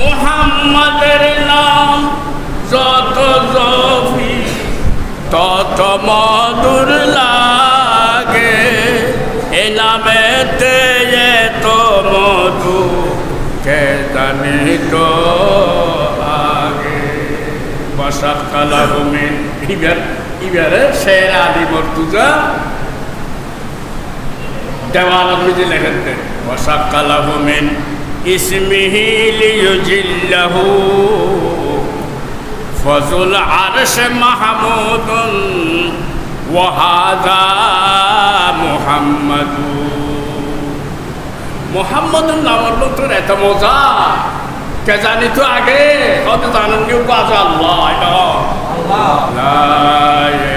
মুহাম্মাদের নাম যত জপি তত মধুর লাগে, এ নামেতে এত মধু কে জানিত আগে। ওয়াসাক্কালাহু মিন ইবারে শের আদি মর্তুজা দেওয়ানত মিজি লেখেন দেন। ওয়াসাক্কালাহু মিন ইসমিহি লিয়ুজিল্লাহু ফজুল আরশ মাহমুদুন ওয়া হাযা মুহাম্মাদু। মুহাম্মাদুর নামের মধ্যে এত মজা কে জানি তো আগে কত জানেন কেউ বাজা আল্লাহ আল্লাহ লা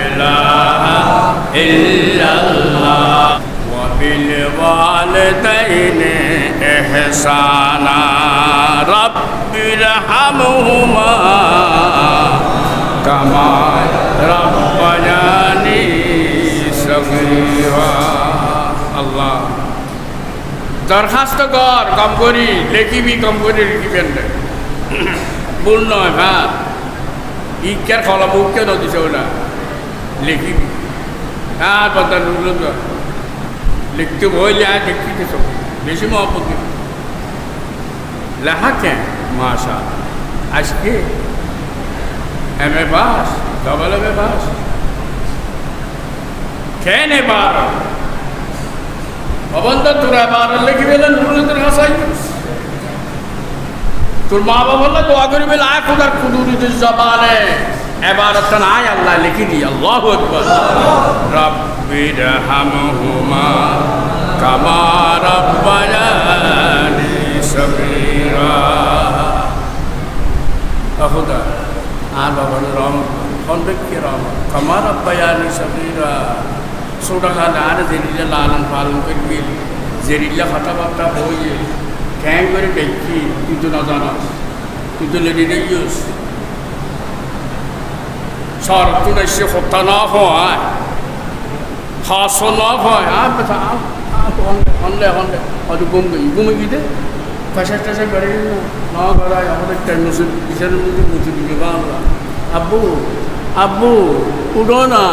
ইলাহা ইল্লাল্লাহ ওয়া বিল ওয়ালিদাইনি ইহসানা রাব্বিরহামহুমা কামা রাব্বায়ানি সগীরা। আল্লাহ দরখাস্ত কর কম করি, লেখিবি কম করি লিখিবেন না, ভুল নয় ভাত ইকার খলা মুখকে নদীছে ওটা লিখিবি। আর কথা লিখতে বইলে আর লিখিতেছ বেশি মহব্বত লেখা কেন মাশা আজকে M A pass double M A pass কেন এবার অবন্ধ তোরা এবার লিখি পেলেন তোর হাসাই তোর মা বাবা বললে দোয়া করি বেলে আয় খোদার কুদুরি জবানে এবার আয় আল্লাহ লিখি দি আল্লাহু আকবার। রাব্বিরহামহুমা কামা রাব্বায়ানি সগীরা। খোদা আর বাবার রহম কনবেক্ষে রহম কামা রাব্বায়ানি সগীরা। ছোটা খালে আর জেরিলে লালন পালন করবি, জেরিলে কথাবার্তা বইয়ে ক্যাং করে দেখি তুই তো না জানাস, তুই তো লেডি ইউস সর তুই এসে হত্যা না হয় হাস না হয় আর কথা হনলে হনলে হয়তো ঘুমে গিয়ে ফ্যাশন ট্যাশন করে না করায় আমাদের টেনশন বিচারের মধ্যে বুঝে দিবে বা আমরা আব্বু আব্বু উঠো না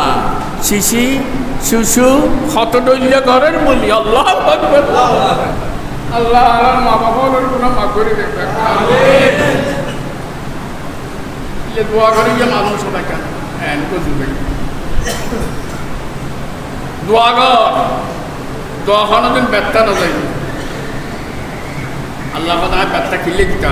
শিশি শিশু ক্ষত ডইলে ঘরের বলি আল্লাহ আল্লাহ মা বাবার কোনো মা করে দেখবে দোয়া করে গিয়ে মানুষ হবে কেন দোয়া কর দোয়া খানো দিন ব্যথা না যাই আল্লাহ কথা ব্যথা খিলে দিতে